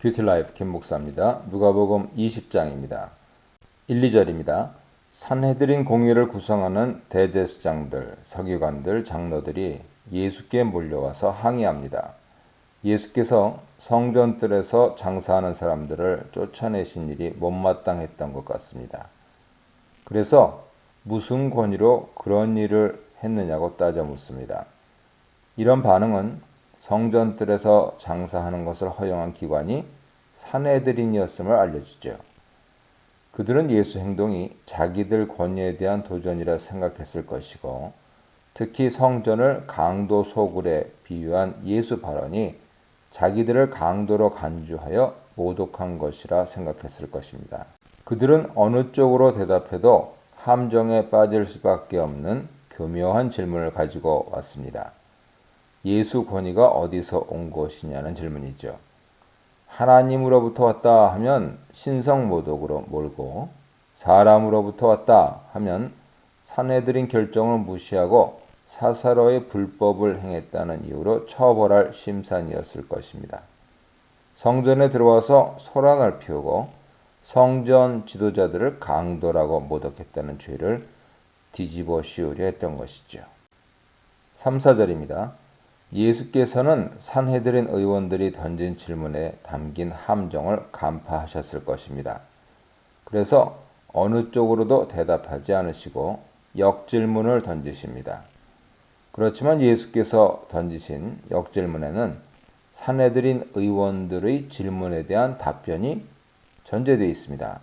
뷰티라이프 김목사입니다. 누가복음 20장입니다. 1, 2절입니다. 산헤드린 공회를 구성하는 대제사장들, 서기관들, 장로들이 예수께 몰려와서 항의합니다. 예수께서 성전뜰에서 장사하는 사람들을 쫓아내신 일이 못마땅했던 것 같습니다. 그래서 무슨 권위로 그런 일을 했느냐고 따져 묻습니다. 이런 반응은 성전뜰에서 장사하는 것을 허용한 기관이 산헤드린이었음을 알려주죠. 그들은 예수 행동이 자기들 권위에 대한 도전이라 생각했을 것이고, 특히 성전을 강도 소굴에 비유한 예수 발언이 자기들을 강도로 간주하여 모독한 것이라 생각했을 것입니다. 그들은 어느 쪽으로 대답해도 함정에 빠질 수밖에 없는 교묘한 질문을 가지고 왔습니다. 예수 권위가 어디서 온 것이냐는 질문이죠. 하나님으로부터 왔다 하면 신성모독으로 몰고, 사람으로부터 왔다 하면 산헤드린 결정을 무시하고 사사로의 불법을 행했다는 이유로 처벌할 심산이었을 것입니다. 성전에 들어와서 소란을 피우고 성전 지도자들을 강도라고 모독했다는 죄를 뒤집어 씌우려 했던 것이죠. 3, 4절입니다. 예수께서는 산헤드린 의원들이 던진 질문에 담긴 함정을 간파하셨을 것입니다. 그래서 어느 쪽으로도 대답하지 않으시고 역질문을 던지십니다. 그렇지만 예수께서 던지신 역질문에는 산헤드린 의원들의 질문에 대한 답변이 전제되어 있습니다.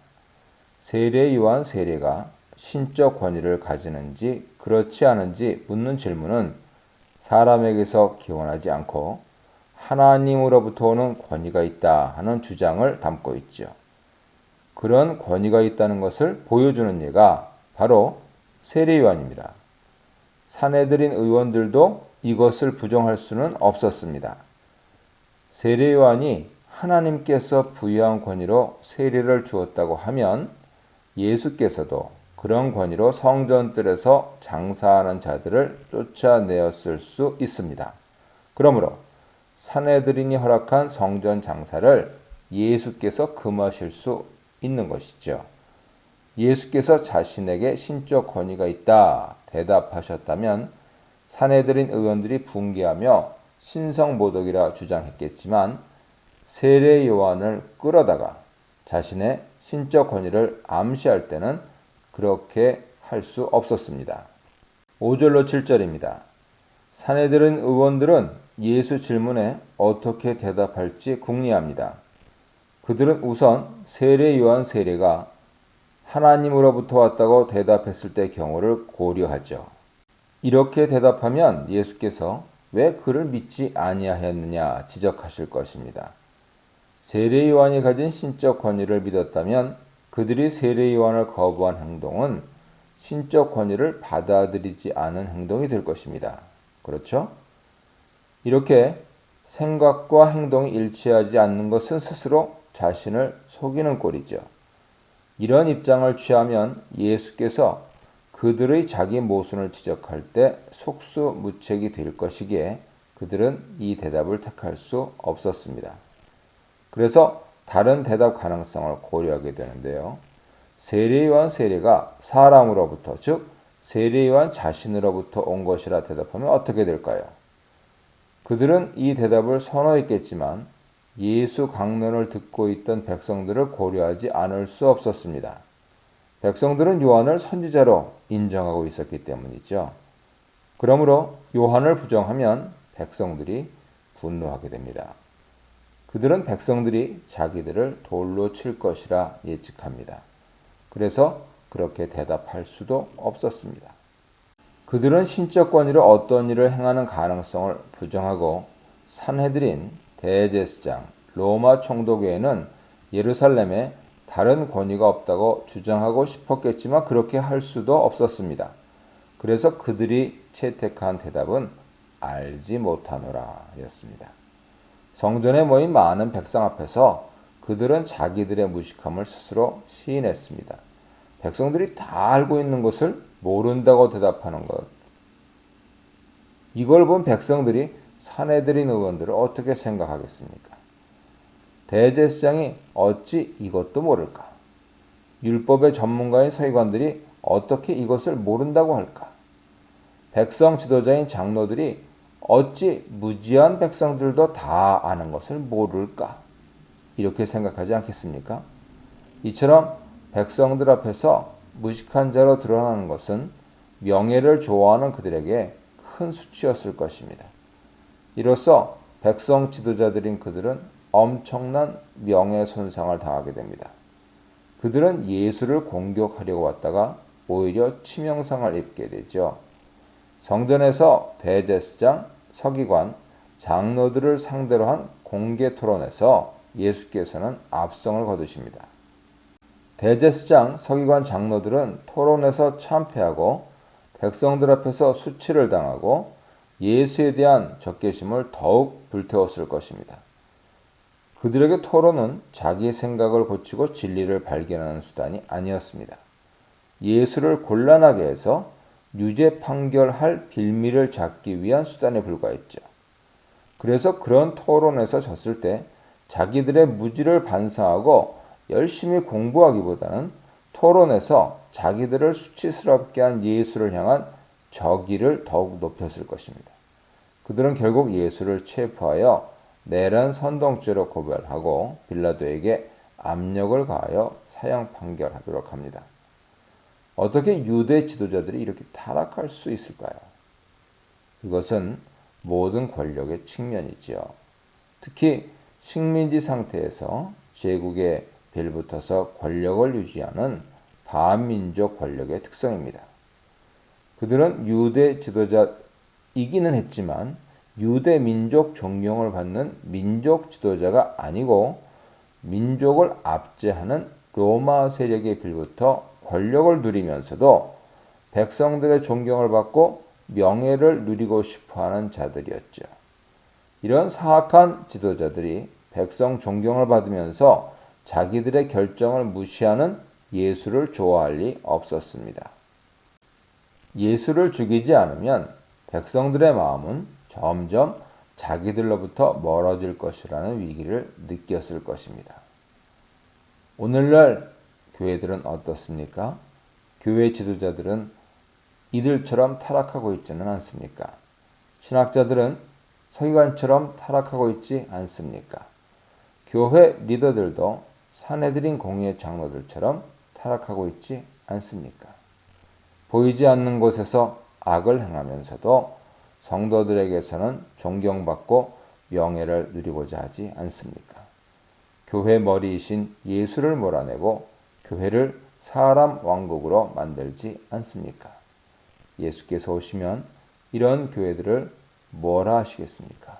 세례 요한 세례가 신적 권위를 가지는지 그렇지 않은지 묻는 질문은 사람에게서 기원하지 않고 하나님으로부터 오는 권위가 있다 하는 주장을 담고 있죠. 그런 권위가 있다는 것을 보여주는 예가 바로 세례 요한입니다. 산헤드린 의원들도 이것을 부정할 수는 없었습니다. 세례 요한이 하나님께서 부여한 권위로 세례를 주었다고 하면 예수께서도 그런 권위로 성전뜰에서 장사하는 자들을 쫓아내었을 수 있습니다. 그러므로 산헤드린이 허락한 성전 장사를 예수께서 금하실 수 있는 것이죠. 예수께서 자신에게 신적 권위가 있다 대답하셨다면 산헤드린 의원들이 붕괴하며 신성모독이라 주장했겠지만 세례 요한을 끌어다가 자신의 신적 권위를 암시할 때는 그렇게 할 수 없었습니다. 5절로 7절입니다. 산헤드린 의원들은 예수 질문에 어떻게 대답할지 궁리합니다. 그들은 우선 세례 요한 세례가 하나님으로부터 왔다고 대답했을 때 경우를 고려하죠. 이렇게 대답하면 예수께서 왜 그를 믿지 아니하였느냐 지적하실 것입니다. 세례 요한이 가진 신적 권위를 믿었다면 그들이 세례 요한을 거부한 행동은 신적 권위를 받아들이지 않은 행동이 될 것입니다. 그렇죠? 이렇게 생각과 행동이 일치하지 않는 것은 스스로 자신을 속이는 꼴이죠. 이런 입장을 취하면 예수께서 그들의 자기 모순을 지적할 때 속수무책이 될 것이기에 그들은 이 대답을 택할 수 없었습니다. 그래서 다른 대답 가능성을 고려하게 되는데요. 세례 요한 세례가 사람으로부터, 즉 세례 요한 자신으로부터 온 것이라 대답하면 어떻게 될까요? 그들은 이 대답을 선호했겠지만 예수 강론을 듣고 있던 백성들을 고려하지 않을 수 없었습니다. 백성들은 요한을 선지자로 인정하고 있었기 때문이죠. 그러므로 요한을 부정하면 백성들이 분노하게 됩니다. 그들은 백성들이 자기들을 돌로 칠 것이라 예측합니다. 그래서 그렇게 대답할 수도 없었습니다. 그들은 신적 권위로 어떤 일을 행하는 가능성을 부정하고 산헤드린, 대제사장, 로마 총독 외에는 예루살렘에 다른 권위가 없다고 주장하고 싶었겠지만 그렇게 할 수도 없었습니다. 그래서 그들이 채택한 대답은 알지 못하노라 였습니다. 성전에 모인 많은 백성 앞에서 그들은 자기들의 무식함을 스스로 시인했습니다. 백성들이 다 알고 있는 것을 모른다고 대답하는 것. 이걸 본 백성들이 산헤드린 의원들을 어떻게 생각하겠습니까? 대제사장이 어찌 이것도 모를까? 율법의 전문가인 서기관들이 어떻게 이것을 모른다고 할까? 백성 지도자인 장로들이 어찌 무지한 백성들도 다 아는 것을 모를까? 이렇게 생각하지 않겠습니까? 이처럼 백성들 앞에서 무식한 자로 드러나는 것은 명예를 좋아하는 그들에게 큰 수치였을 것입니다. 이로써 백성 지도자들인 그들은 엄청난 명예 손상을 당하게 됩니다. 그들은 예수를 공격하려고 왔다가 오히려 치명상을 입게 되죠. 성전에서 대제사장, 서기관, 장로들을 상대로 한 공개 토론에서 예수께서는 압승을 거두십니다. 대제사장, 서기관, 장로들은 토론에서 참패하고 백성들 앞에서 수치를 당하고 예수에 대한 적개심을 더욱 불태웠을 것입니다. 그들에게 토론은 자기 생각을 고치고 진리를 발견하는 수단이 아니었습니다. 예수를 곤란하게 해서 유죄 판결할 빌미를 잡기 위한 수단에 불과했죠. 그래서 그런 토론에서 졌을 때 자기들의 무지를 반성하고 열심히 공부하기보다는 토론에서 자기들을 수치스럽게 한 예수를 향한 저기를 더욱 높였을 것입니다. 그들은 결국 예수를 체포하여 내란 선동죄로 고발하고 빌라도에게 압력을 가하여 사형 판결하도록 합니다. 어떻게 유대 지도자들이 이렇게 타락할 수 있을까요? 이것은 모든 권력의 측면이지요. 특히 식민지 상태에서 제국에 빌붙어서 권력을 유지하는 반민족 권력의 특성입니다. 그들은 유대 지도자이기는 했지만 유대 민족 존경을 받는 민족 지도자가 아니고 민족을 압제하는 로마 세력에 빌붙어 권력을 누리면서도 백성들의 존경을 받고 명예를 누리고 싶어하는 자들이었죠. 이런 사악한 지도자들이 백성 존경을 받으면서 자기들의 결정을 무시하는 예수를 좋아할 리 없었습니다. 예수를 죽이지 않으면 백성들의 마음은 점점 자기들로부터 멀어질 것이라는 위기를 느꼈을 것입니다. 오늘날 교회들은 어떻습니까? 교회 지도자들은 이들처럼 타락하고 있지는 않습니까? 신학자들은 서기관처럼 타락하고 있지 않습니까? 교회 리더들도 산헤드린 공의의 장로들처럼 타락하고 있지 않습니까? 보이지 않는 곳에서 악을 행하면서도 성도들에게서는 존경받고 명예를 누리고자 하지 않습니까? 교회 머리이신 예수를 몰아내고 교회를 사람 왕국으로 만들지 않습니까? 예수께서 오시면 이런 교회들을 뭐라 하시겠습니까?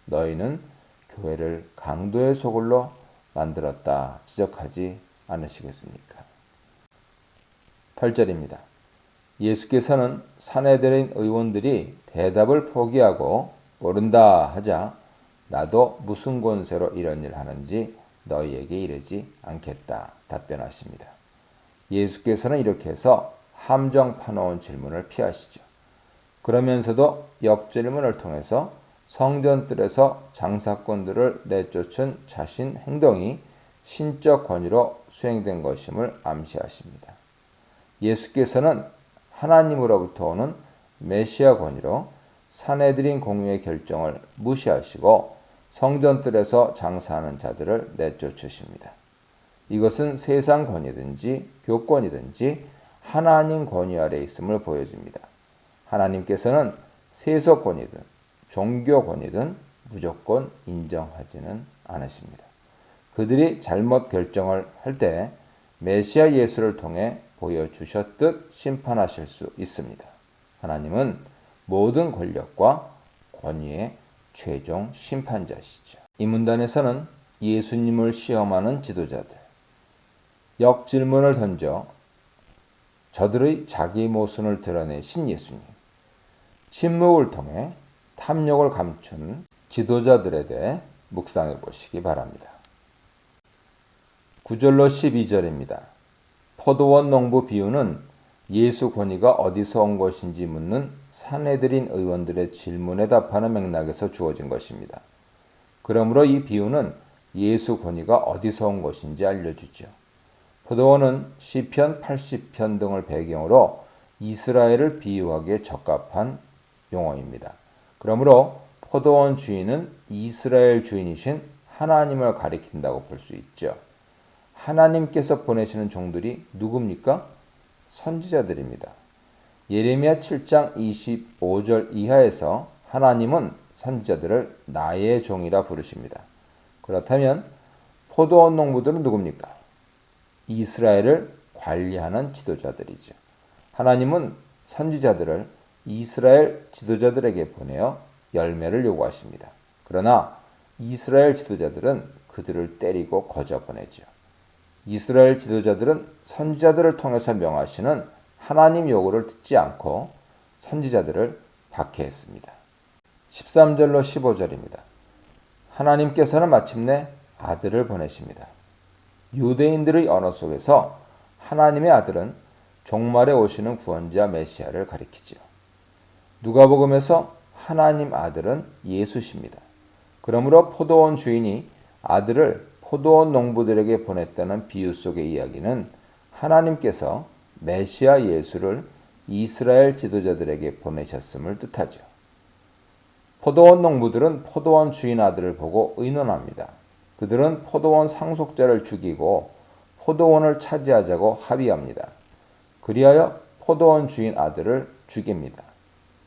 너희는 교회를 강도의 소굴로 만들었다 지적하지 않으시겠습니까? 8절입니다. 예수께서는 산헤드린 의원들이 대답을 포기하고 모른다 하자 나도 무슨 권세로 이런 일을 하는지 너희에게 이르지 않겠다 답변하십니다. 예수께서는 이렇게 해서 함정 파놓은 질문을 피하시죠. 그러면서도 역질문을 통해서 성전뜰에서 장사꾼들을 내쫓은 자신 행동이 신적 권위로 수행된 것임을 암시하십니다. 예수께서는 하나님으로부터 오는 메시아 권위로 산헤드린 공의의 결정을 무시하시고 성전뜰에서 장사하는 자들을 내쫓으십니다. 이것은 세상 권위든지 교권이든지 하나님 권위 아래 있음을 보여줍니다. 하나님께서는 세속권이든 종교권이든 무조건 인정하지는 않으십니다. 그들이 잘못 결정을 할 때 메시아 예수를 통해 보여주셨듯 심판하실 수 있습니다. 하나님은 모든 권력과 권위의 최종 심판자시죠. 이 문단에서는 예수님을 시험하는 지도자들, 역질문을 던져 저들의 자기 모순을 드러내신 예수님, 침묵을 통해 탐욕을 감춘 지도자들에 대해 묵상해 보시기 바랍니다. 9절로 12절입니다. 포도원 농부 비유는 예수 권위가 어디서 온 것인지 묻는 산헤드린 의원들의 질문에 답하는 맥락에서 주어진 것입니다. 그러므로 이 비유는 예수 권위가 어디서 온 것인지 알려주죠. 포도원은 시편 80편 등을 배경으로 이스라엘을 비유하기에 적합한 용어입니다. 그러므로 포도원 주인은 이스라엘 주인이신 하나님을 가리킨다고 볼 수 있죠. 하나님께서 보내시는 종들이 누굽니까? 선지자들입니다. 예레미야 7장 25절 이하에서 하나님은 선지자들을 나의 종이라 부르십니다. 그렇다면 포도원 농부들은 누굽니까? 이스라엘을 관리하는 지도자들이죠. 하나님은 선지자들을 이스라엘 지도자들에게 보내어 열매를 요구하십니다. 그러나 이스라엘 지도자들은 그들을 때리고 거저 보내죠. 이스라엘 지도자들은 선지자들을 통해서 명하시는 하나님 요구를 듣지 않고 선지자들을 박해했습니다. 13절로 15절입니다. 하나님께서는 마침내 아들을 보내십니다. 유대인들의 언어 속에서 하나님의 아들은 종말에 오시는 구원자 메시아를 가리키죠. 누가복음에서 하나님 아들은 예수십니다. 그러므로 포도원 주인이 아들을 포도원 농부들에게 보냈다는 비유 속의 이야기는 하나님께서 메시아 예수를 이스라엘 지도자들에게 보내셨음을 뜻하죠. 포도원 농부들은 포도원 주인 아들을 보고 의논합니다. 그들은 포도원 상속자를 죽이고 포도원을 차지하자고 합의합니다. 그리하여 포도원 주인 아들을 죽입니다.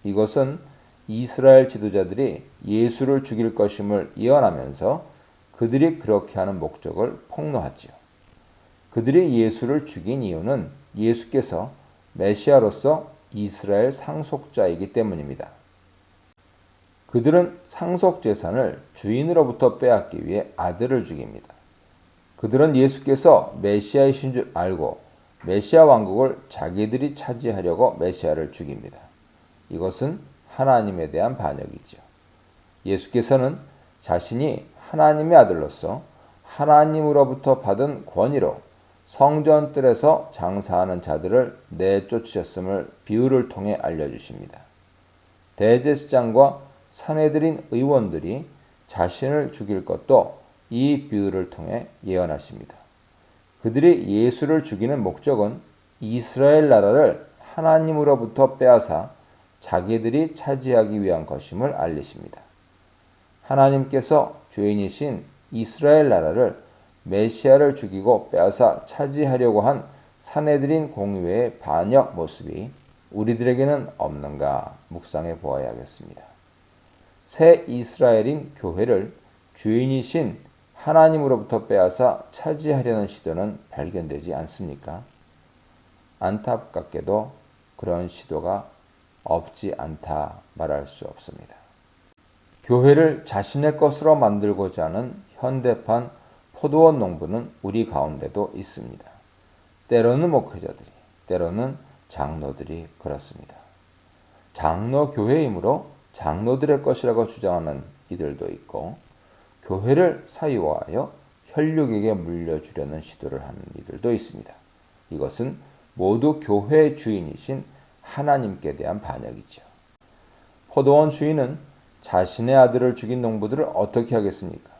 이것은 이스라엘 지도자들이 예수를 죽일 것임을 예언하면서 그들이 그렇게 하는 목적을 폭로하지요. 그들이 예수를 죽인 이유는 예수께서 메시아로서 이스라엘 상속자이기 때문입니다. 그들은 상속 재산을 주인으로부터 빼앗기 위해 아들을 죽입니다. 그들은 예수께서 메시아이신 줄 알고 메시아 왕국을 자기들이 차지하려고 메시아를 죽입니다. 이것은 하나님에 대한 반역이죠. 예수께서는 자신이 하나님의 아들로서 하나님으로부터 받은 권위로 성전뜰에서 장사하는 자들을 내쫓으셨음을 비유를 통해 알려주십니다. 대제사장과 산헤드린 의원들이 자신을 죽일 것도 이 비유를 통해 예언하십니다. 그들이 예수를 죽이는 목적은 이스라엘 나라를 하나님으로부터 빼앗아 자기들이 차지하기 위한 것임을 알리십니다. 하나님께서 죄인이신 이스라엘 나라를 메시아를 죽이고 빼앗아 차지하려고 한 산헤드린 공의회의 반역 모습이 우리들에게는 없는가 묵상해 보아야겠습니다. 새 이스라엘인 교회를 주인이신 하나님으로부터 빼앗아 차지하려는 시도는 발견되지 않습니까? 안타깝게도 그런 시도가 없지 않다 말할 수 없습니다. 교회를 자신의 것으로 만들고자 하는 현대판 포도원 농부는 우리 가운데도 있습니다. 때로는 목회자들이, 때로는 장로들이 그렇습니다. 장로 교회이므로 장로들의 것이라고 주장하는 이들도 있고, 교회를 사유화하여 혈육에게 물려주려는 시도를 하는 이들도 있습니다. 이것은 모두 교회의 주인이신 하나님께 대한 반역이죠. 포도원 주인은 자신의 아들을 죽인 농부들을 어떻게 하겠습니까?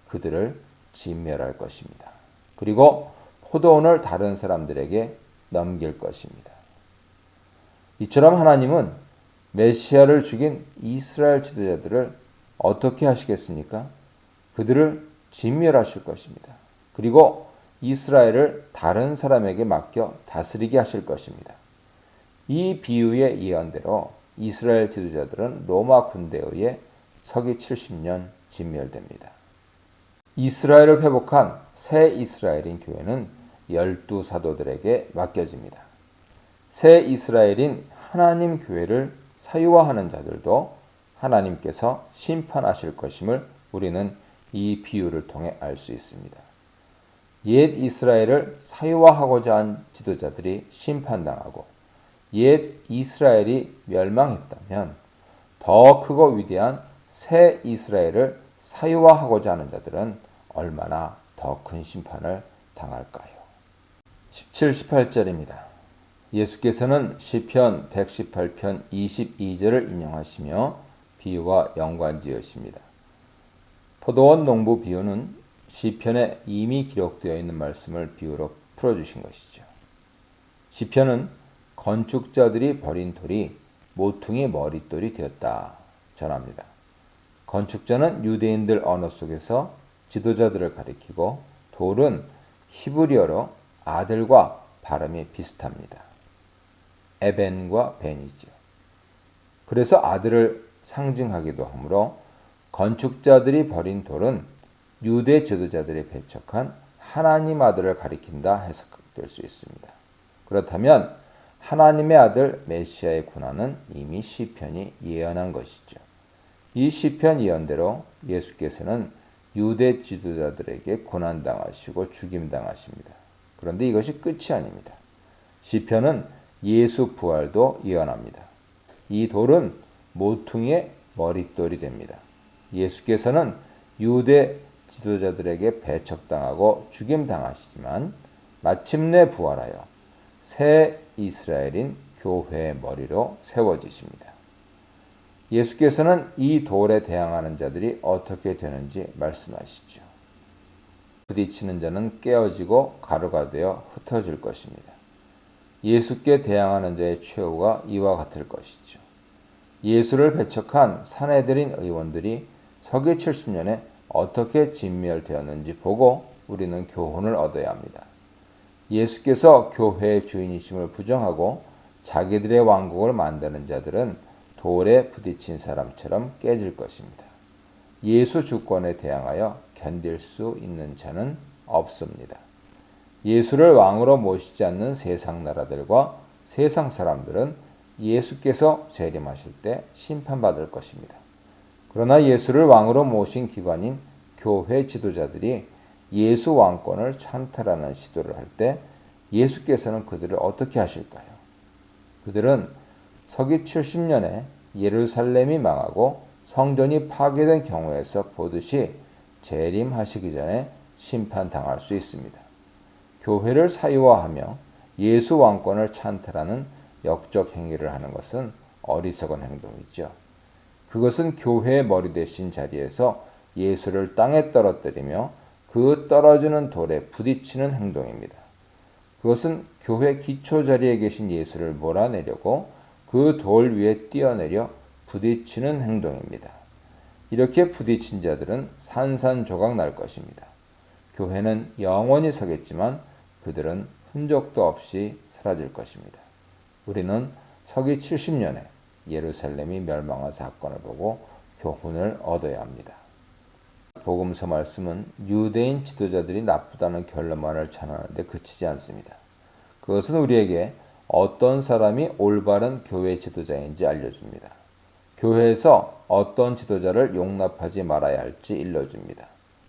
그들을 진멸할 것입니다. 그리고 포도원을 다른 사람들에게 넘길 것입니다. 이처럼 하나님은 메시아를 죽인 이스라엘 지도자들을 어떻게 하시겠습니까? 그들을 진멸하실 것입니다. 그리고 이스라엘을 다른 사람에게 맡겨 다스리게 하실 것입니다. 이 비유의 예언대로 이스라엘 지도자들은 로마 군대에 의해 서기 70년 진멸됩니다. 이스라엘을 회복한 새 이스라엘인 교회는 12사도들에게 맡겨집니다. 새 이스라엘인 하나님 교회를 사유화하는 자들도 하나님께서 심판하실 것임을 우리는 이 비유를 통해 알 수 있습니다. 옛 이스라엘을 사유화하고자 한 지도자들이 심판당하고 옛 이스라엘이 멸망했다면 더 크고 위대한 새 이스라엘을 사유화하고자 하는 자들은 얼마나 더 큰 심판을 당할까요? 17, 18절입니다. 예수께서는 시편 118편 22절을 인용하시며 비유와 연관지으십니다. 포도원 농부 비유는 시편에 이미 기록되어 있는 말씀을 비유로 풀어주신 것이죠. 시편은 건축자들이 버린 돌이 모퉁이 머릿돌이 되었다 전합니다. 건축자는 유대인들 언어 속에서 지도자들을 가리키고 돌은 히브리어로 아들과 발음이 비슷합니다. 에벤과 벤이죠. 그래서 아들을 상징하기도 하므로 건축자들이 버린 돌은 유대 지도자들이 배척한 하나님 아들을 가리킨다 해석될 수 있습니다. 그렇다면 하나님의 아들 메시아의 고난은 이미 시편이 예언한 것이죠. 이 시편 예언대로 예수께서는 유대 지도자들에게 고난당하시고 죽임당하십니다. 그런데 이것이 끝이 아닙니다. 시편은 예수 부활도 예언합니다. 이 돌은 모퉁이의 머릿돌이 됩니다. 예수께서는 유대 지도자들에게 배척당하고 죽임당하시지만 마침내 부활하여 새 이스라엘인 교회의 머리로 세워지십니다. 예수께서는 이 돌에 대항하는 자들이 어떻게 되는지 말씀하시죠. 부딪히는 자는 깨어지고 가루가 되어 흩어질 것입니다. 예수께 대항하는 자의 최후가 이와 같을 것이죠. 예수를 배척한 사내들인 의원들이 서기 70년에 어떻게 진멸되었는지 보고 우리는 교훈을 얻어야 합니다. 예수께서 교회의 주인이심을 부정하고 자기들의 왕국을 만드는 자들은 돌에 부딪힌 사람처럼 깨질 것입니다. 예수 주권에 대항하여 견딜 수 있는 자는 없습니다. 예수를 왕으로 모시지 않는 세상 나라들과 세상 사람들은 예수께서 재림하실 때 심판받을 것입니다. 그러나 예수를 왕으로 모신 기관인 교회 지도자들이 예수 왕권을 찬탈하는 시도를 할 때 예수께서는 그들을 어떻게 하실까요? 그들은 서기 70년에 예루살렘이 망하고 성전이 파괴된 경우에서 보듯이 재림하시기 전에 심판당할 수 있습니다. 교회를 사유화하며 예수 왕권을 찬탈하는 역적 행위를 하는 것은 어리석은 행동이죠. 그것은 교회의 머리 대신 자리에서 예수를 땅에 떨어뜨리며 그 떨어지는 돌에 부딪히는 행동입니다. 그것은 교회 기초 자리에 계신 예수를 몰아내려고 그 돌 위에 뛰어내려 부딪히는 행동입니다. 이렇게 부딪힌 자들은 산산조각 날 것입니다. 교회는 영원히 서겠지만 그들은 흔적도 없이 사라질 것입니다. 우리는 서기 70년에 예루살렘이 멸망한 사건을 보고 교훈을 얻어야 합니다. 복음서 말씀은 유대인 지도자들이 나쁘다는 결론만을 전하는데 그치지 않습니다. 그것은 우리에게 어떤 사람이 올바른 교회 지도자인지 알려줍니다. 교회에서 어떤 지도자를 용납하지 말아야 할지 일러줍니다.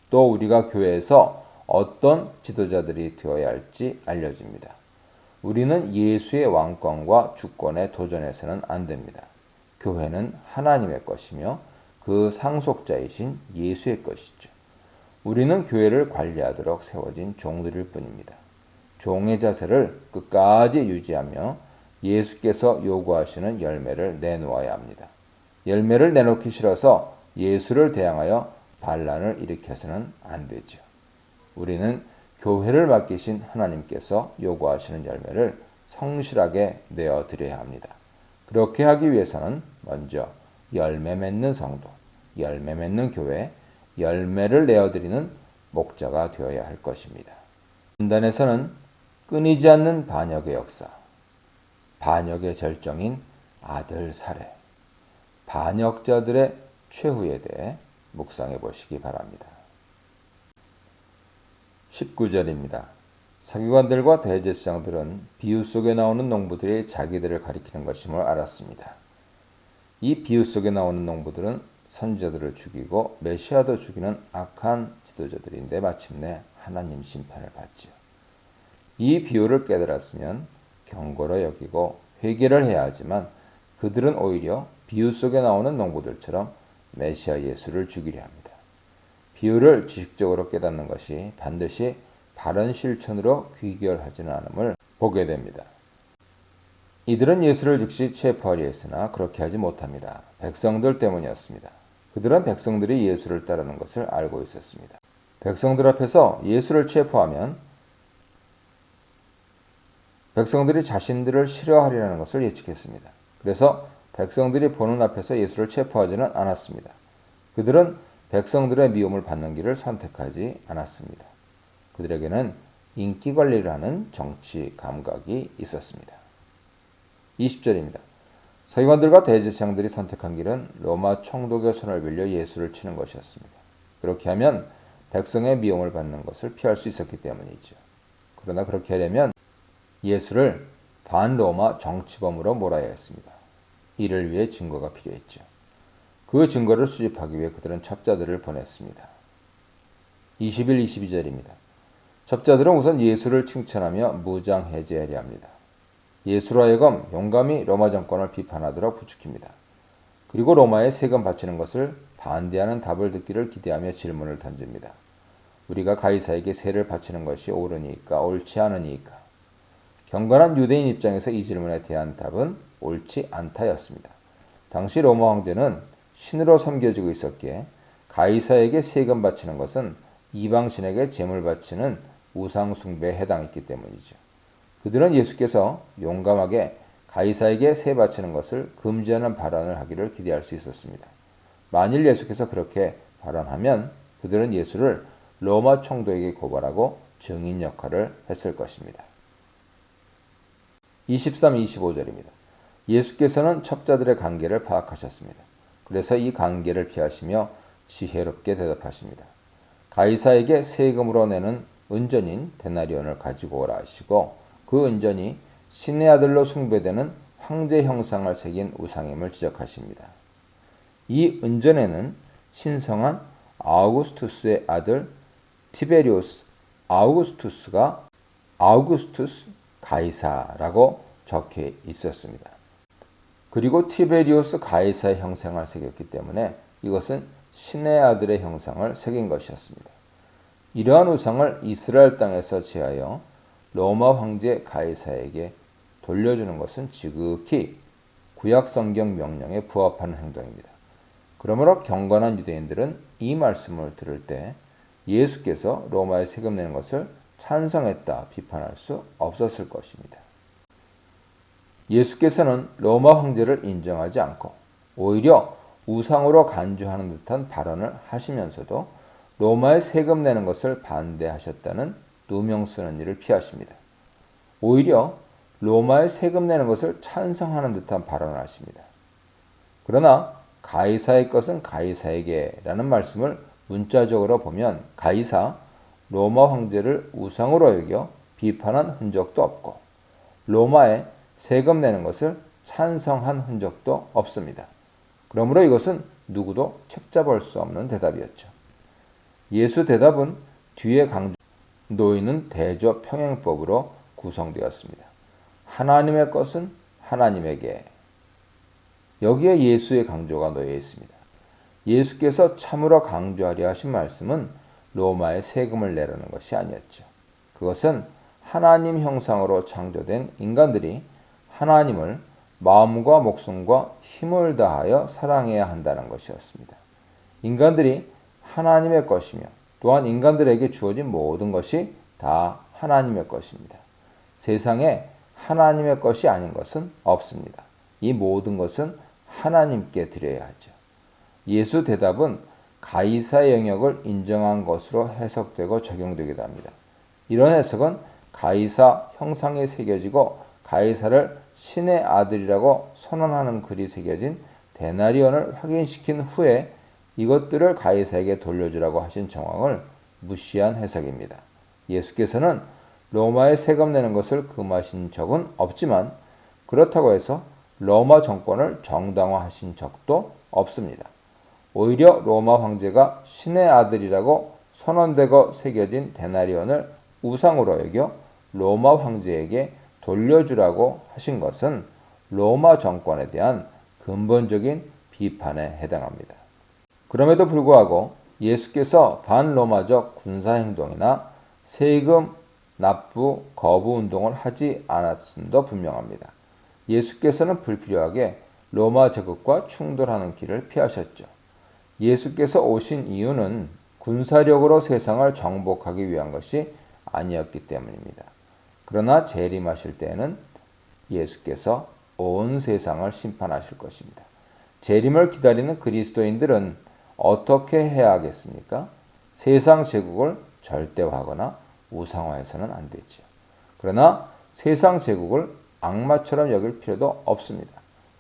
또 우리가 교회에서 어떤 지도자들이 되어야 할지 알려줍니다. 우리는 예수의 왕권과 주권에 도전해서는 안 됩니다. 교회는 하나님의 것이며 그 상속자이신 예수의 것이죠. 우리는 교회를 관리하도록 세워진 종들일 뿐입니다. 종의 자세를 끝까지 유지하며 예수께서 요구하시는 열매를 내놓아야 합니다. 열매를 내놓기 싫어서 예수를 대항하여 반란을 일으켜서는 안 되죠. 우리는 교회를 맡기신 하나님께서 요구하시는 열매를 성실하게 내어드려야 합니다. 그렇게 하기 위해서는 먼저 열매 맺는 성도, 열매 맺는 교회, 열매를 내어드리는 목자가 되어야 할 것입니다. 문단에서는 끊이지 않는 반역의 역사, 반역의 절정인 아들 살해, 반역자들의 최후에 대해 묵상해 보시기 바랍니다. 19절입니다. 서기관들과 대제사장들은 비유 속에 나오는 농부들이 자기들을 가리키는 것임을 알았습니다. 이 비유 속에 나오는 농부들은 선지자들을 죽이고 메시아도 죽이는 악한 지도자들인데 마침내 하나님 심판을 받지요. 이 비유를 깨달았으면 경고로 여기고 회개를 해야 하지만 그들은 오히려 비유 속에 나오는 농부들처럼 메시아 예수를 죽이려 합니다. 비유를 지식적으로 깨닫는 것이 반드시 바른 실천으로 귀결하지는 않음을 보게 됩니다. 이들은 예수를 즉시 체포하려 했으나 그렇게 하지 못합니다. 백성들 때문이었습니다. 그들은 백성들이 예수를 따르는 것을 알고 있었습니다. 백성들 앞에서 예수를 체포하면 백성들이 자신들을 싫어하리라는 것을 예측했습니다. 그래서 백성들이 보는 앞에서 예수를 체포하지는 않았습니다. 그들은 백성들의 미움을 받는 길을 선택하지 않았습니다. 그들에게는 인기 관리를 하는 정치 감각이 있었습니다. 20절입니다. 서기관들과 대제사장들이 선택한 길은 로마 총독의 손을 빌려 예수를 치는 것이었습니다. 그렇게 하면 백성의 미움을 받는 것을 피할 수 있었기 때문이죠. 그러나 그렇게 하려면 예수를 반로마 정치범으로 몰아야 했습니다. 이를 위해 증거가 필요했죠. 그 증거를 수집하기 위해 그들은 첩자들을 보냈습니다. 21, 22절입니다. 첩자들은 우선 예수를 칭찬하며 무장해제하려 합니다. 예수로 하여금 용감히 로마 정권을 비판하도록 부추깁니다. 그리고 로마에 세금 바치는 것을 반대하는 답을 듣기를 기대하며 질문을 던집니다. 우리가 가이사에게 세를 바치는 것이 옳으니까 옳지 않으니까? 경건한 유대인 입장에서 이 질문에 대한 답은 옳지 않다였습니다. 당시 로마 황제는 신으로 섬겨지고 있었기에 가이사에게 세금 바치는 것은 이방신에게 제물 바치는 우상 숭배에 해당했기 때문이죠. 그들은 예수께서 용감하게 가이사에게 세 바치는 것을 금지하는 발언을 하기를 기대할 수 있었습니다. 만일 예수께서 그렇게 발언하면 그들은 예수를 로마 총독에게 고발하고 증인 역할을 했을 것입니다. 23, 25절입니다. 예수께서는 첩자들의 관계를 파악하셨습니다. 그래서 이 관계를 피하시며 지혜롭게 대답하십니다. 가이사에게 세금으로 내는 은전인 데나리온을 가지고 오라 하시고 그 은전이 신의 아들로 숭배되는 황제 형상을 새긴 우상임을 지적하십니다. 이 은전에는 신성한 아우구스투스의 아들 티베리우스 아우구스투스가 아우구스투스 가이사라고 적혀 있었습니다. 그리고 티베리우스 가이사의 형상을 새겼기 때문에 이것은 신의 아들의 형상을 새긴 것이었습니다. 이러한 우상을 이스라엘 땅에서 제하여 로마 황제 가이사에게 돌려주는 것은 지극히 구약 성경 명령에 부합하는 행동입니다. 그러므로 경건한 유대인들은 이 말씀을 들을 때 예수께서 로마에 세금 내는 것을 찬성했다 비판할 수 없었을 것입니다. 예수께서는 로마 황제를 인정하지 않고 오히려 우상으로 간주하는 듯한 발언을 하시면서도 로마에 세금 내는 것을 반대하셨다는 누명 쓰는 일을 피하십니다. 오히려 로마에 세금 내는 것을 찬성하는 듯한 발언을 하십니다. 그러나 가이사의 것은 가이사에게라는 말씀을 문자적으로 보면 가이사 로마 황제를 우상으로 여겨 비판한 흔적도 없고 로마에 세금 내는 것을 찬성한 흔적도 없습니다. 그러므로 이것은 누구도 책잡을 수 없는 대답이었죠. 예수 대답은 뒤에 강조 놓이는 대조 평행법으로 구성되었습니다. 하나님의 것은 하나님에게. 여기에 예수의 강조가 놓여 있습니다. 예수께서 참으로 강조하려 하신 말씀은 로마에 세금을 내라는 것이 아니었죠. 그것은 하나님 형상으로 창조된 인간들이 하나님을 마음과 목숨과 힘을 다하여 사랑해야 한다는 것이었습니다. 인간들이 하나님의 것이며 또한 인간들에게 주어진 모든 것이 다 하나님의 것입니다. 세상에 하나님의 것이 아닌 것은 없습니다. 이 모든 것은 하나님께 드려야 하죠. 예수 대답은 가이사의 영역을 인정한 것으로 해석되고 적용되기도 합니다. 이런 해석은 가이사 형상에 새겨지고 가이사를 신의 아들이라고 선언하는 글이 새겨진 데나리온을 확인시킨 후에 이것들을 가이사에게 돌려주라고 하신 정황을 무시한 해석입니다. 예수께서는 로마에 세금 내는 것을 금하신 적은 없지만 그렇다고 해서 로마 정권을 정당화하신 적도 없습니다. 오히려 로마 황제가 신의 아들이라고 선언되고 새겨진 데나리온을 우상으로 여겨 로마 황제에게 돌려주라고 하신 것은 로마 정권에 대한 근본적인 비판에 해당합니다. 그럼에도 불구하고 예수께서 반로마적 군사행동이나 세금 납부 거부 운동을 하지 않았음도 분명합니다. 예수께서는 불필요하게 로마 제국과 충돌하는 길을 피하셨죠. 예수께서 오신 이유는 군사력으로 세상을 정복하기 위한 것이 아니었기 때문입니다. 그러나 재림하실 때에는 예수께서 온 세상을 심판하실 것입니다. 재림을 기다리는 그리스도인들은 어떻게 해야 하겠습니까? 세상 제국을 절대화하거나 우상화해서는 안 되지요. 그러나 세상 제국을 악마처럼 여길 필요도 없습니다.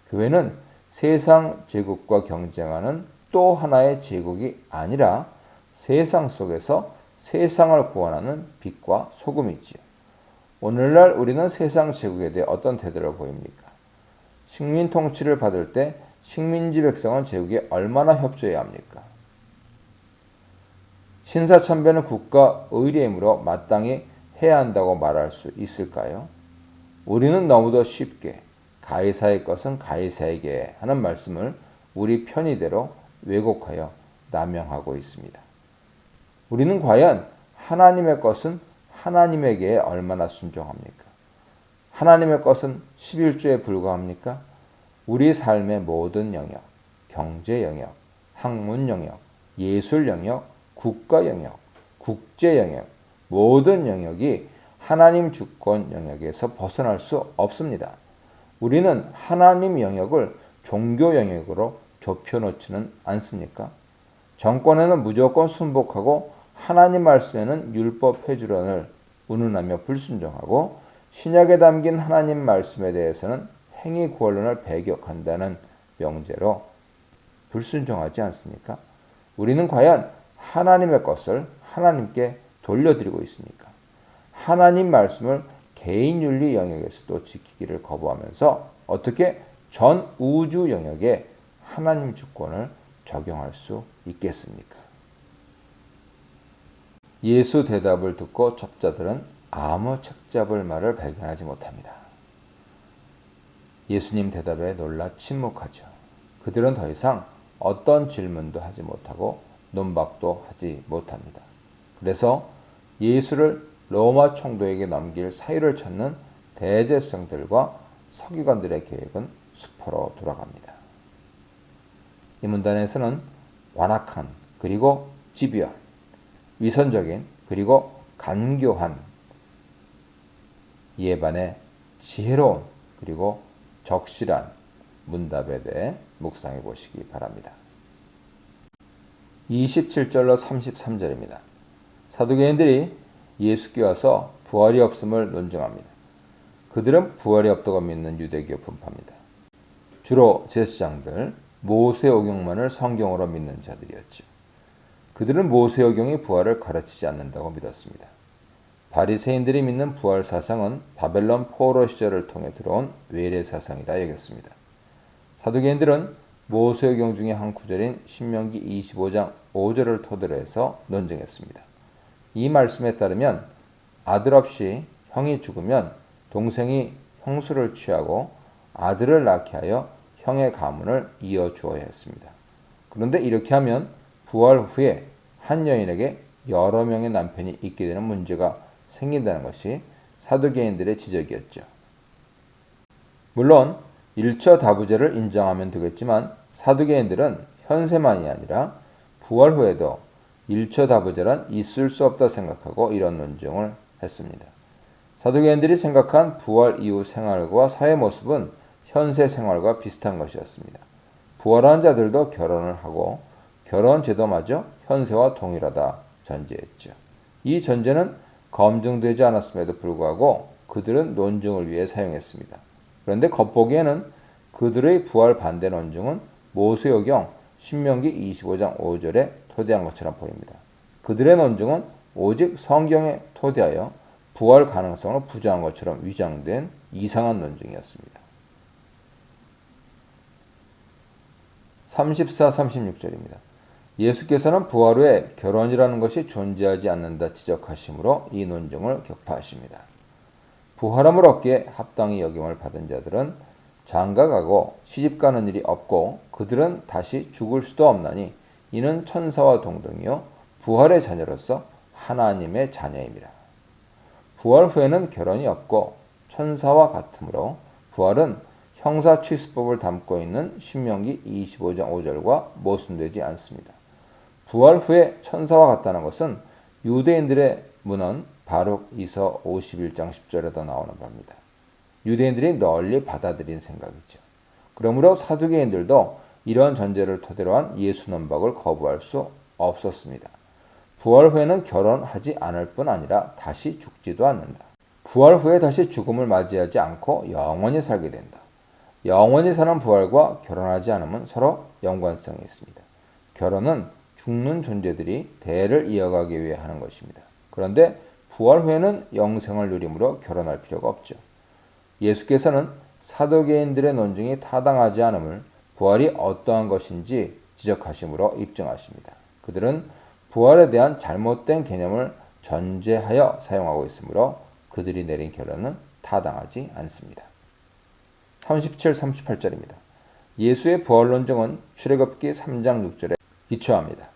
교회는 세상 제국과 경쟁하는 또 하나의 제국이 아니라 세상 속에서 세상을 구원하는 빛과 소금이지요. 오늘날 우리는 세상 제국에 대해 어떤 태도를 보입니까? 식민 통치를 받을 때 식민지 백성은 제국에 얼마나 협조해야 합니까? 신사참배는 국가 의례이므로 마땅히 해야 한다고 말할 수 있을까요? 우리는 너무도 쉽게 가이사의 것은 가이사에게 하는 말씀을 우리 편의대로 왜곡하여 남용하고 있습니다. 우리는 과연 하나님의 것은 하나님에게 얼마나 순종합니까? 하나님의 것은 11조에 불과합니까? 우리 삶의 모든 영역, 경제 영역, 학문 영역, 예술 영역, 국가 영역, 국제 영역, 모든 영역이 하나님 주권 영역에서 벗어날 수 없습니다. 우리는 하나님 영역을 종교 영역으로 좁혀놓지는 않습니까? 정권에는 무조건 순복하고 하나님 말씀에는 율법 회주론을 운운하며 불순종하고 신약에 담긴 하나님 말씀에 대해서는 행위 구원론을 배격한다는 명제로 불순종하지 않습니까? 우리는 과연 하나님의 것을 하나님께 돌려드리고 있습니까? 하나님 말씀을 개인 윤리 영역에서도 지키기를 거부하면서 어떻게 전 우주 영역에 하나님 주권을 적용할 수 있겠습니까? 예수 대답을 듣고 첩자들은 아무 책잡을 말을 발견하지 못합니다. 예수님 대답에 놀라 침묵하죠. 그들은 더 이상 어떤 질문도 하지 못하고 논박도 하지 못합니다. 그래서 예수를 로마 총독에게 넘길 사유를 찾는 대제사장들과 서기관들의 계획은 수포로 돌아갑니다. 이 문단에서는 완악한 그리고 집요한, 위선적인 그리고 간교한, 이에 반해 지혜로운 그리고 적실한 문답에 대해 묵상해 보시기 바랍니다. 27절로 33절입니다. 사두개인들이 예수께 와서 부활이 없음을 논증합니다. 그들은 부활이 없다고 믿는 유대교 분파입니다. 주로 제사장들, 모세오경만을 성경으로 믿는 자들이었죠. 그들은 모세오경이 부활을 가르치지 않는다고 믿었습니다. 바리새인들이 믿는 부활 사상은 바벨론 포로 시절을 통해 들어온 외래 사상이라 여겼습니다. 사두개인들은 모세오경 중에 한 구절인 신명기 25장 5절을 토대로 해서 논증했습니다. 이 말씀에 따르면 아들 없이 형이 죽으면 동생이 형수를 취하고 아들을 낳게 하여 형의 가문을 이어주어야 했습니다. 그런데 이렇게 하면 부활 후에 한 여인에게 여러 명의 남편이 있게 되는 문제가 생긴다는 것이 사두개인들의 지적이었죠. 물론 일처다부제를 인정하면 되겠지만 사두개인들은 현세만이 아니라 부활 후에도 일처다부제란 있을 수 없다 생각하고 이런 논증을 했습니다. 사두개인들이 생각한 부활 이후 생활과 사회 모습은 현세 생활과 비슷한 것이었습니다. 부활한 자들도 결혼을 하고 결혼 제도마저 현세와 동일하다 전제했죠. 이 전제는 검증되지 않았음에도 불구하고 그들은 논증을 위해 사용했습니다. 그런데 겉보기에는 그들의 부활 반대 논증은 모세오경 신명기 25장 5절에 토대한 것처럼 보입니다. 그들의 논증은 오직 성경에 토대하여 부활 가능성을 부정한 것처럼 위장된 이상한 논증이었습니다. 34, 36절입니다. 예수께서는 부활 후에 결혼이라는 것이 존재하지 않는다 지적하시므로 이 논증을 격파하십니다. 부활함을 얻기에 합당히 여김을 받은 자들은 장가가고 시집가는 일이 없고 그들은 다시 죽을 수도 없나니 이는 천사와 동등이요 부활의 자녀로서 하나님의 자녀입니다. 부활 후에는 결혼이 없고 천사와 같으므로 부활은 형사취수법을 담고 있는 신명기 25장 5절과 모순되지 않습니다. 부활 후에 천사와 같다는 것은 유대인들의 문헌 바룩 이서 51장 10절에도 나오는 바입니다. 유대인들이 널리 받아들인 생각이죠. 그러므로 사두개인들도 이런 전제를 토대로 한 예수 논박을 거부할 수 없었습니다. 부활 후에는 결혼하지 않을 뿐 아니라 다시 죽지도 않는다. 부활 후에 다시 죽음을 맞이하지 않고 영원히 살게 된다. 영원히 사는 부활과 결혼하지 않음은 서로 연관성이 있습니다. 결혼은 죽는 존재들이 대를 이어가기 위해 하는 것입니다. 그런데 부활 후에는 영생을 누림으로 결혼할 필요가 없죠. 예수께서는 사두개인들의 논증이 타당하지 않음을 부활이 어떠한 것인지 지적하심으로 입증하십니다. 그들은 부활에 대한 잘못된 개념을 전제하여 사용하고 있으므로 그들이 내린 결론은 타당하지 않습니다. 37, 38절입니다. 예수의 부활 논증은 출애굽기 3장 6절에 기초합니다.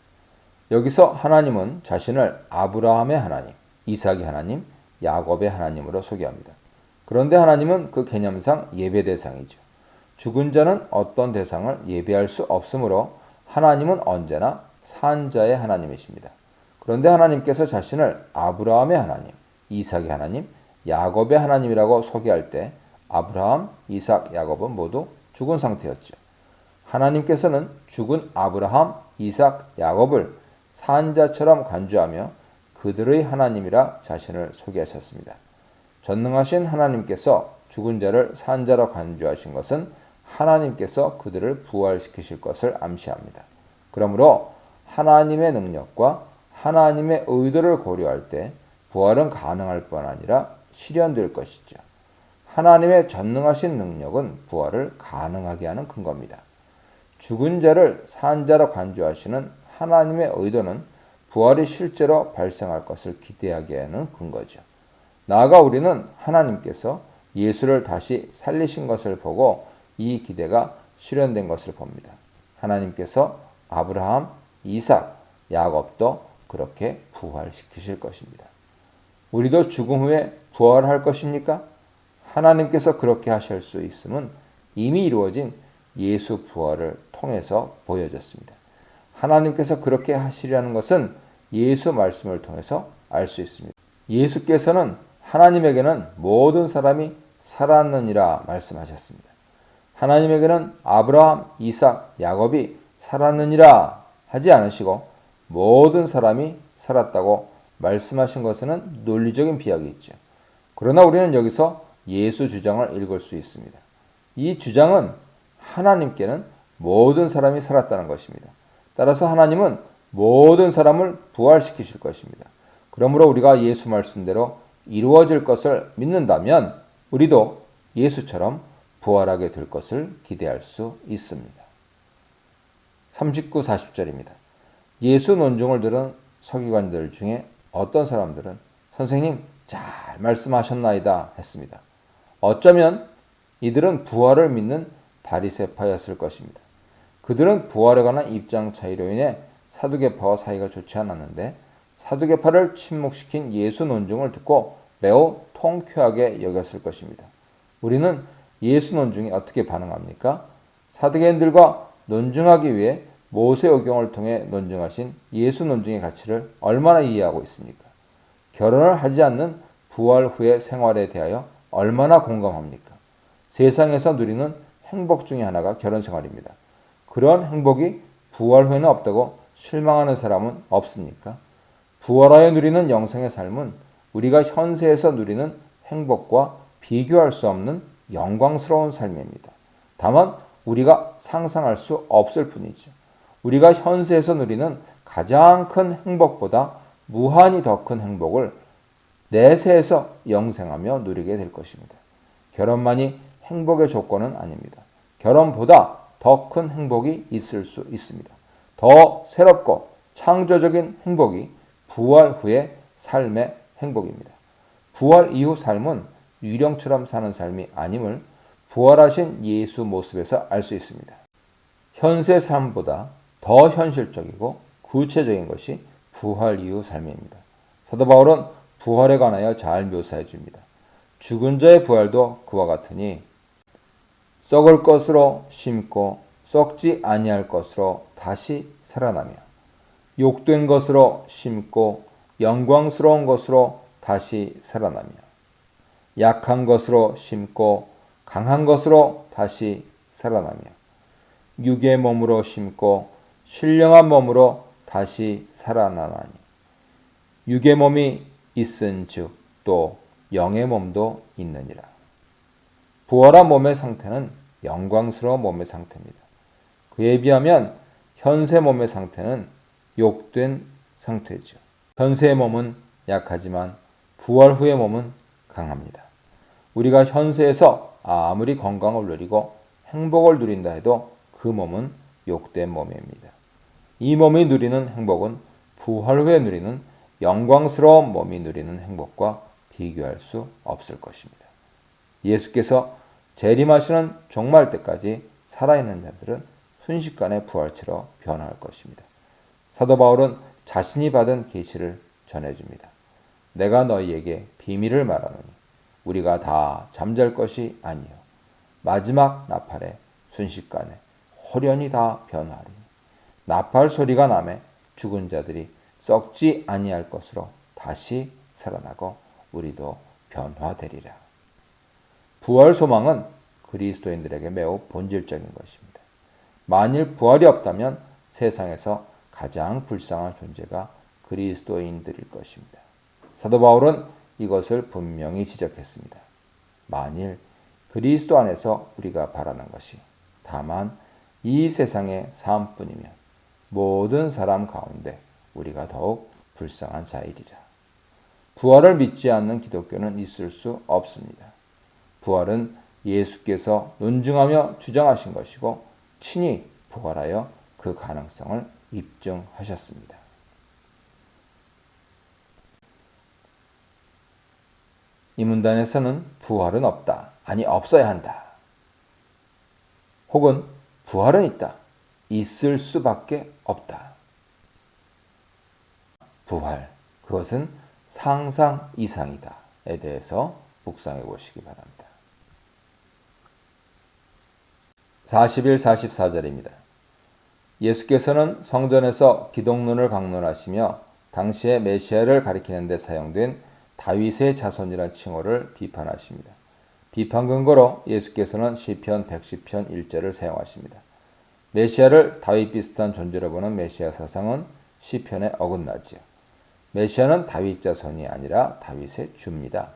여기서 하나님은 자신을 아브라함의 하나님, 이삭의 하나님, 야곱의 하나님으로 소개합니다. 그런데 하나님은 그 개념상 예배 대상이죠. 죽은 자는 어떤 대상을 예배할 수 없으므로 하나님은 언제나 산자의 하나님이십니다. 그런데 하나님께서 자신을 아브라함의 하나님, 이삭의 하나님, 야곱의 하나님이라고 소개할 때 아브라함, 이삭, 야곱은 모두 죽은 상태였죠. 하나님께서는 죽은 아브라함, 이삭, 야곱을 산자처럼 간주하며 그들의 하나님이라 자신을 소개하셨습니다. 전능하신 하나님께서 죽은 자를 산자로 간주하신 것은 하나님께서 그들을 부활시키실 것을 암시합니다. 그러므로 하나님의 능력과 하나님의 의도를 고려할 때 부활은 가능할 뿐 아니라 실현될 것이죠. 하나님의 전능하신 능력은 부활을 가능하게 하는 근거입니다. 죽은 자를 산자로 간주하시는 하나님의 의도는 부활이 실제로 발생할 것을 기대하게 하는 근거죠. 나아가 우리는 하나님께서 예수를 다시 살리신 것을 보고 이 기대가 실현된 것을 봅니다. 하나님께서 아브라함, 이삭, 야곱도 그렇게 부활시키실 것입니다. 우리도 죽음 후에 부활할 것입니까? 하나님께서 그렇게 하실 수 있음은 이미 이루어진 예수 부활을 통해서 보여졌습니다. 하나님께서 그렇게 하시려는 것은 예수 말씀을 통해서 알 수 있습니다. 예수께서는 하나님에게는 모든 사람이 살았느니라 말씀하셨습니다. 하나님에게는 아브라함, 이삭, 야곱이 살았느니라 하지 않으시고 모든 사람이 살았다고 말씀하신 것은 논리적인 비약이 있죠. 그러나 우리는 여기서 예수 주장을 읽을 수 있습니다. 이 주장은 하나님께는 모든 사람이 살았다는 것입니다. 따라서 하나님은 모든 사람을 부활시키실 것입니다. 그러므로 우리가 예수 말씀대로 이루어질 것을 믿는다면 우리도 예수처럼 부활하게 될 것을 기대할 수 있습니다. 39, 40절입니다. 예수 논증을 들은 서기관들 중에 어떤 사람들은 선생님 잘 말씀하셨나이다 했습니다. 어쩌면 이들은 부활을 믿는 바리새파였을 것입니다. 그들은 부활에 관한 입장 차이로 인해 사두개파와 사이가 좋지 않았는데 사두개파를 침묵시킨 예수 논증을 듣고 매우 통쾌하게 여겼을 것입니다. 우리는 예수 논증이 어떻게 반응합니까? 사두개인들과 논증하기 위해 모세오경을 통해 논증하신 예수 논증의 가치를 얼마나 이해하고 있습니까? 결혼을 하지 않는 부활 후의 생활에 대하여 얼마나 공감합니까? 세상에서 누리는 행복 중에 하나가 결혼 생활입니다. 그런 행복이 부활 후에는 없다고 실망하는 사람은 없습니까? 부활하여 누리는 영생의 삶은 우리가 현세에서 누리는 행복과 비교할 수 없는 영광스러운 삶입니다. 다만 우리가 상상할 수 없을 뿐이죠. 우리가 현세에서 누리는 가장 큰 행복보다 무한히 더 큰 행복을 내세에서 영생하며 누리게 될 것입니다. 결혼만이 행복의 조건은 아닙니다. 결혼보다 더 큰 행복이 있을 수 있습니다. 더 새롭고 창조적인 행복이 부활 후의 삶의 행복입니다. 부활 이후 삶은 유령처럼 사는 삶이 아님을 부활하신 예수 모습에서 알 수 있습니다. 현세 삶보다 더 현실적이고 구체적인 것이 부활 이후 삶입니다. 사도 바울은 부활에 관하여 잘 묘사해 줍니다. 죽은 자의 부활도 그와 같으니 썩을 것으로 심고 썩지 아니할 것으로 다시 살아나며 욕된 것으로 심고 영광스러운 것으로 다시 살아나며 약한 것으로 심고 강한 것으로 다시 살아나며 육의 몸으로 심고 신령한 몸으로 다시 살아나나니 육의 몸이 있은즉 또 영의 몸도 있느니라. 부활한 몸의 상태는 영광스러운 몸의 상태입니다. 그에 비하면 현세 몸의 상태는 욕된 상태죠. 현세의 몸은 약하지만 부활 후의 몸은 강합니다. 우리가 현세에서 아무리 건강을 누리고 행복을 누린다 해도 그 몸은 욕된 몸입니다. 이 몸이 누리는 행복은 부활 후에 누리는 영광스러운 몸이 누리는 행복과 비교할 수 없을 것입니다. 예수께서 재림하시는 종말 때까지 살아있는 자들은 순식간에 부활체로 변화할 것입니다. 사도 바울은 자신이 받은 계시를 전해줍니다. 내가 너희에게 비밀을 말하노니 우리가 다 잠잘 것이 아니요 마지막 나팔에 순식간에 홀연히 다 변화하리니 나팔 소리가 나매 죽은 자들이 썩지 아니할 것으로 다시 살아나고 우리도 변화되리라. 부활 소망은 그리스도인들에게 매우 본질적인 것입니다. 만일 부활이 없다면 세상에서 가장 불쌍한 존재가 그리스도인들일 것입니다. 사도 바울은 이것을 분명히 지적했습니다. 만일 그리스도 안에서 우리가 바라는 것이 다만 이 세상의 삶뿐이면 모든 사람 가운데 우리가 더욱 불쌍한 자이리라. 부활을 믿지 않는 기독교는 있을 수 없습니다. 부활은 예수께서 논증하며 주장하신 것이고 친히 부활하여 그 가능성을 입증하셨습니다. 이 문단에서는 부활은 없다, 아니 없어야 한다, 혹은 부활은 있다, 있을 수밖에 없다. 부활, 그것은 상상 이상이다에 대해서 묵상해 보시기 바랍니다. 41, 44절입니다. 예수께서는 성전에서 기독론을 강론하시며 당시의 메시아를 가리키는 데 사용된 다윗의 자손이라는 칭호를 비판하십니다. 비판 근거로 예수께서는 시편 110편 1절을 사용하십니다. 메시아를 다윗 비슷한 존재로 보는 메시아 사상은 시편에 어긋나지요. 메시아는 다윗 자손이 아니라 다윗의 주입니다.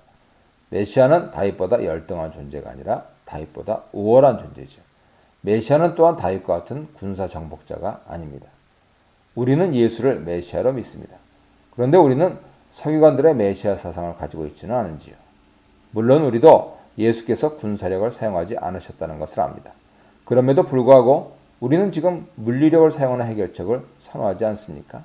메시아는 다윗보다 열등한 존재가 아니라 다윗보다 우월한 존재죠. 메시아는 또한 다윗과 같은 군사 정복자가 아닙니다. 우리는 예수를 메시아로 믿습니다. 그런데 우리는 서기관들의 메시아 사상을 가지고 있지는 않은지요. 물론 우리도 예수께서 군사력을 사용하지 않으셨다는 것을 압니다. 그럼에도 불구하고 우리는 지금 물리력을 사용하는 해결책을 선호하지 않습니까?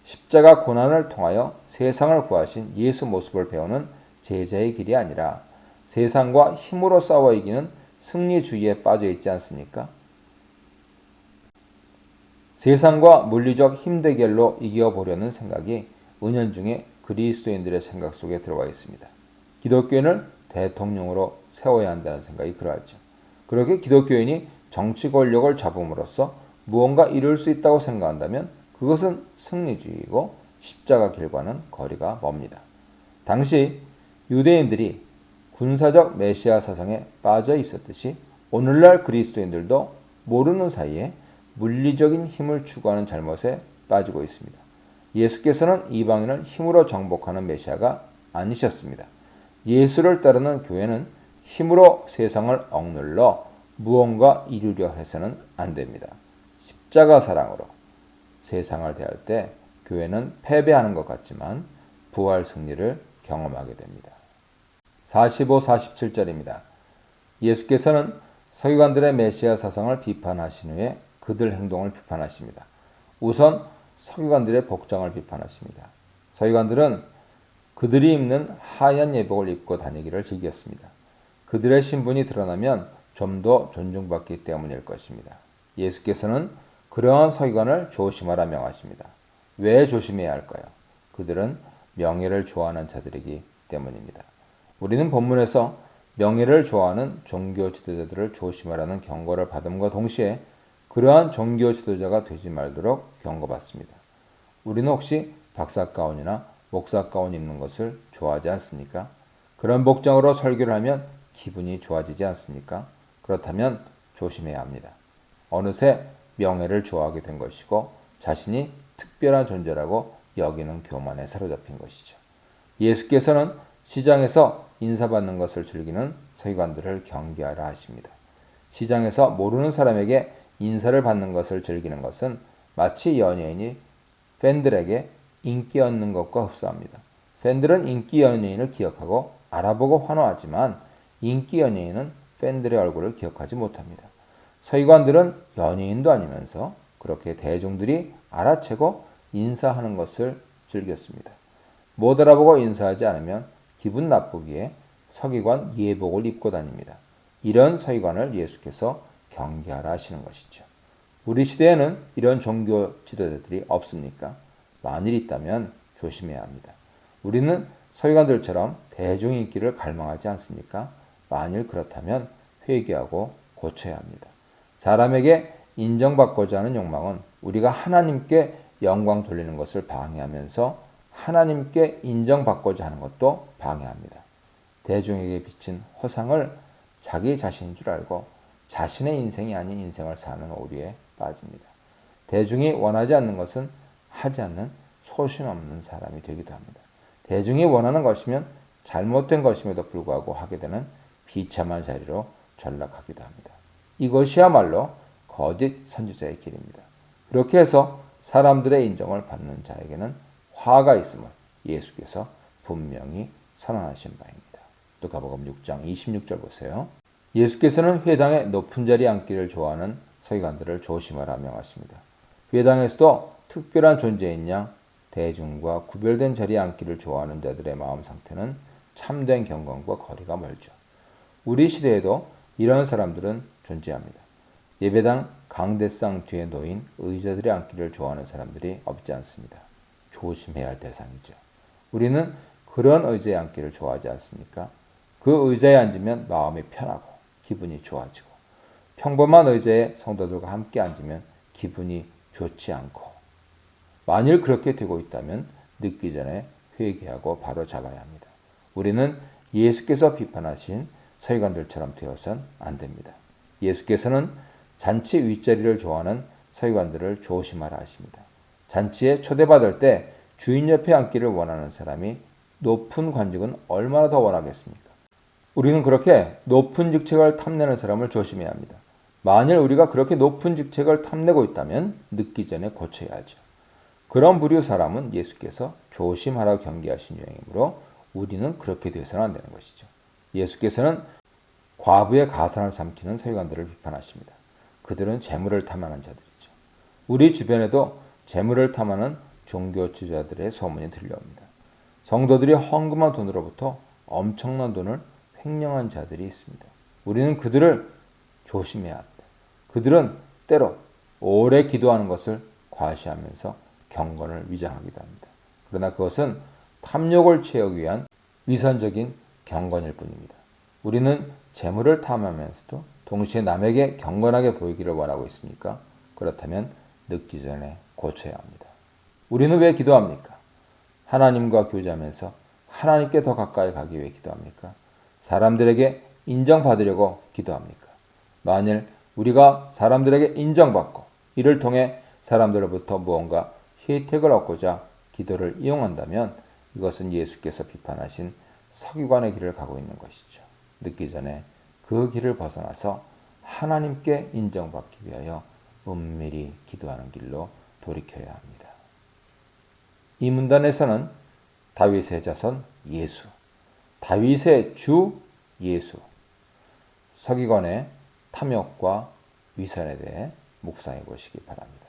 십자가 고난을 통하여 세상을 구하신 예수 모습을 배우는 제자의 길이 아니라 세상과 힘으로 싸워 이기는 승리주의에 빠져 있지 않습니까? 세상과 물리적 힘 대결로 이겨보려는 생각이 은연중에 그리스도인들의 생각 속에 들어와 있습니다. 기독교인을 대통령으로 세워야 한다는 생각이 그러하죠. 그렇게 기독교인이 정치 권력을 잡음으로써 무언가 이룰 수 있다고 생각한다면 그것은 승리주의이고 십자가 길과는 거리가 멉니다. 당시 유대인들이 군사적 메시아 사상에 빠져 있었듯이 오늘날 그리스도인들도 모르는 사이에 물리적인 힘을 추구하는 잘못에 빠지고 있습니다. 예수께서는 이방인을 힘으로 정복하는 메시아가 아니셨습니다. 예수를 따르는 교회는 힘으로 세상을 억눌러 무언가 이루려 해서는 안 됩니다. 십자가 사랑으로 세상을 대할 때 교회는 패배하는 것 같지만 부활 승리를 경험하게 됩니다. 45, 47절입니다. 예수께서는 서기관들의 메시아 사상을 비판하신 후에 그들 행동을 비판하십니다. 우선 서기관들의 복장을 비판하십니다. 서기관들은 그들이 입는 하얀 예복을 입고 다니기를 즐겼습니다. 그들의 신분이 드러나면 좀 더 존중받기 때문일 것입니다. 예수께서는 그러한 서기관을 조심하라 명하십니다. 왜 조심해야 할까요? 그들은 명예를 좋아하는 자들이기 때문입니다. 우리는 본문에서 명예를 좋아하는 종교 지도자들을 조심하라는 경고를 받음과 동시에 그러한 종교 지도자가 되지 말도록 경고받습니다. 우리는 혹시 박사 가운이나 목사 가운 입는 것을 좋아하지 않습니까? 그런 복장으로 설교를 하면 기분이 좋아지지 않습니까? 그렇다면 조심해야 합니다. 어느새 명예를 좋아하게 된 것이고 자신이 특별한 존재라고 여기는 교만에 사로잡힌 것이죠. 예수께서는 시장에서 인사받는 것을 즐기는 서기관들을 경계하라 하십니다. 시장에서 모르는 사람에게 인사를 받는 것을 즐기는 것은 마치 연예인이 팬들에게 인기 얻는 것과 흡사합니다. 팬들은 인기 연예인을 기억하고 알아보고 환호하지만 인기 연예인은 팬들의 얼굴을 기억하지 못합니다. 서기관들은 연예인도 아니면서 그렇게 대중들이 알아채고 인사하는 것을 즐겼습니다. 못 알아보고 인사하지 않으면 기분 나쁘기에 서기관 예복을 입고 다닙니다. 이런 서기관을 예수께서 경계하라 하시는 것이죠. 우리 시대에는 이런 종교 지도자들이 없습니까? 만일 있다면 조심해야 합니다. 우리는 서기관들처럼 대중인기를 갈망하지 않습니까? 만일 그렇다면 회개하고 고쳐야 합니다. 사람에게 인정받고자 하는 욕망은 우리가 하나님께 영광 돌리는 것을 방해하면서 하나님께 인정받고자 하는 것도 방해합니다. 대중에게 비친 허상을 자기 자신인 줄 알고 자신의 인생이 아닌 인생을 사는 오류에 빠집니다. 대중이 원하지 않는 것은 하지 않는 소신 없는 사람이 되기도 합니다. 대중이 원하는 것이면 잘못된 것임에도 불구하고 하게 되는 비참한 자리로 전락하기도 합니다. 이것이야말로 거짓 선지자의 길입니다. 그렇게 해서 사람들의 인정을 받는 자에게는 화가 있음을 예수께서 분명히 선언하신 바입니다. 누가복음 6장 26절 보세요. 예수께서는 회당의 높은 자리에 앉기를 좋아하는 서기관들을 조심하라 명하십니다. 회당에서도 특별한 존재인 양 대중과 구별된 자리에 앉기를 좋아하는 자들의 마음 상태는 참된 경건과 거리가 멀죠. 우리 시대에도 이런 사람들은 존재합니다. 예배당 강대상 뒤에 놓인 의자들에 앉기를 좋아하는 사람들이 없지 않습니다. 조심해야 할 대상이죠. 우리는 그런 의자에 앉기를 좋아하지 않습니까? 그 의자에 앉으면 마음이 편하고 기분이 좋아지고 평범한 의자에 성도들과 함께 앉으면 기분이 좋지 않고 만일 그렇게 되고 있다면 늦기 전에 회개하고 바로 잡아야 합니다. 우리는 예수께서 비판하신 서기관들처럼 되어선 안 됩니다. 예수께서는 잔치 윗자리를 좋아하는 서기관들을 조심하라 하십니다. 잔치에 초대받을 때 주인 옆에 앉기를 원하는 사람이 높은 관직은 얼마나 더 원하겠습니까? 우리는 그렇게 높은 직책을 탐내는 사람을 조심해야 합니다. 만일 우리가 그렇게 높은 직책을 탐내고 있다면 늦기 전에 고쳐야 하죠. 그런 부류 사람은 예수께서 조심하라고 경계하신 유행이므로 우리는 그렇게 되어서는 안 되는 것이죠. 예수께서는 과부의 가산을 삼키는 서기관들을 비판하십니다. 그들은 재물을 탐하는 자들이죠. 우리 주변에도 재물을 탐하는 종교 지도자들의 소문이 들려옵니다. 성도들이 헌금한 돈으로부터 엄청난 돈을 횡령한 자들이 있습니다. 우리는 그들을 조심해야 합니다. 그들은 때로 오래 기도하는 것을 과시하면서 경건을 위장하기도 합니다. 그러나 그것은 탐욕을 채우기 위한 위선적인 경건일 뿐입니다. 우리는 재물을 탐하면서도 동시에 남에게 경건하게 보이기를 원하고 있습니까? 그렇다면 늦기 전에 고쳐야 합니다. 우리는 왜 기도합니까? 하나님과 교제하면서 하나님께 더 가까이 가기 위해 기도합니까? 사람들에게 인정받으려고 기도합니까? 만일 우리가 사람들에게 인정받고 이를 통해 사람들로부터 무언가 혜택을 얻고자 기도를 이용한다면 이것은 예수께서 비판하신 서기관의 길을 가고 있는 것이죠. 늦기 전에 그 길을 벗어나서 하나님께 인정받기 위하여 은밀히 기도하는 길로 돌이켜야 합니다. 이 문단에서는 다윗의 자손 예수, 다윗의 주 예수, 서기관의 탐욕과 위선에 대해 묵상해 보시기 바랍니다.